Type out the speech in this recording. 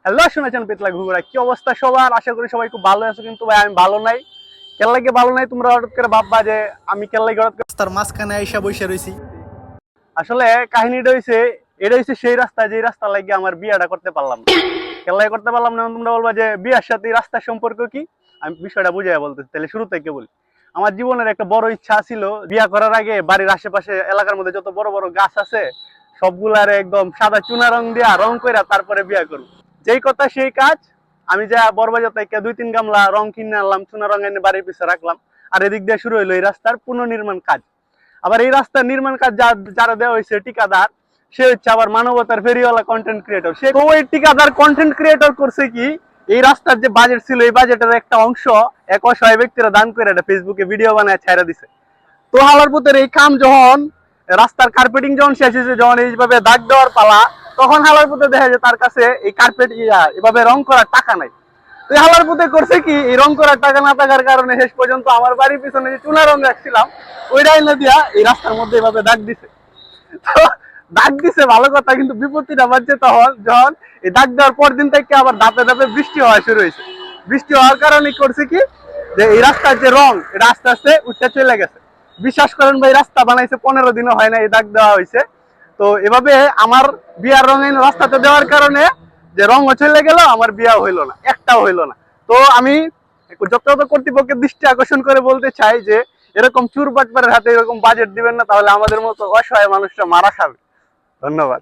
Hello, শুনেছেন পেতলা ঘুঘুরা, কি অবস্থা সবার? আশা করি সবাই খুব ভালো আছো, কিন্তু ভাই আমি ভালো নাই। কেন লাগে ভালো নাই তোমরা হঠাৎ করে ভাববা যে আমি কেন লাগে হঠাৎ করে রাস্তার মাঝখানে আইসা বসে রয়েছি। আসলে কাহিনীটা হইছে, এটা হইছে সেই রাস্তা যে রাস্তা লাগিয়ে আমার বিয়েটা করতে পারলাম না। কেন লাগে করতে পারলাম না তোমরা বলবা যে বিয়ের সাথে এই রাস্তার সম্পর্ক কি? আমি বিষয়টা বুঝাই বলতেছি, তাহলে শুরু থেকে বলি। আমার জীবনের একটা বড় ইচ্ছা ছিল, বিয়া করার আগে বাড়ির আশেপাশে এলাকার মধ্যে যত বড় বড় গাছ আছে সবগুলারে একদম সাদা চুনা রং দিয়া রং কইরা তারপরে বিয়া করব। যেই কথা সেই কাজ। আমি যা বড়বাজার থেকে 2-3 গামলা রং কিনে আনলাম, চুনা রং এনে বাড়ির পিছে রাখলাম। আর এদিক দিয়ে শুরু হইলো এই রাস্তার পুনর্নির্মাণ কাজ। আবার এই রাস্তার নির্মাণ কাজ যারা দেওয়া হয়েছে ঠিকাদার, সে হচ্ছে আবার মানবতার ফেরিওয়ালা কন্টেন্ট ক্রিয়েটর। সে ওই ঠিকাদার কন্টেন্ট ক্রিয়েটর করছে কি, এই রাস্তার যে বাজেট ছিল এই বাজেটের একটা অংশ এক অসহায় ব্যক্তিরা দান করে এটা ফেসবুকে ভিডিও বানায় ছাইরা দিছে। তো হালার পুতের এই কাম যখন রাস্তার কার্পেটিং যখন শেষ হয়েছে, যখন এইভাবে দাগ দেওয়ার পালা, তখন হালার পুতে দেখা যায় তার কাছে এই কার্পেট এভাবে রং করার টাকা নাই। তো হালার পুতে করছে কি, এই রং করার টাকা না থাকার কারণে শেষ পর্যন্ত আমার বাড়ির পিছনে যে চুনা রং রাখছিলাম ওইটা এনে দিয়া এই রাস্তার মধ্যে এভাবে দাগ দিছে। তো দাগ দিছে ভালো কথা, কিন্তু বিপত্তিটা বাজছে তখন যখন এই দাগ দেওয়ার পর দিন থেকে আবার ধাপে ধাপে বৃষ্টি হওয়া শুরু হয়েছে। বৃষ্টি হওয়ার কারণে করছে কি, যে এই রাস্তার যে রং এটা আস্তে আস্তে উঠে চলে গেছে। বিশ্বাস করেন ভাই, রাস্তা বানাইছে 15 দিনও হয় না, এই দাগ দেওয়া হয়েছে। তো এভাবে আমার বিয়ার রঙিন রাস্তাতে দেওয়ার কারণে যে রঙও চলে গেল, আমার বিয়া হইলো না, একটাও হইলো না। তো আমি যথাযথ কর্তৃপক্ষের দৃষ্টি আকর্ষণ করে বলতে চাই যে এরকম চুর বাটপারের হাতে এরকম বাজেট দিবেন না, তাহলে আমাদের মতো অসহায় মানুষরা মারা খাবে। ধন্যবাদ।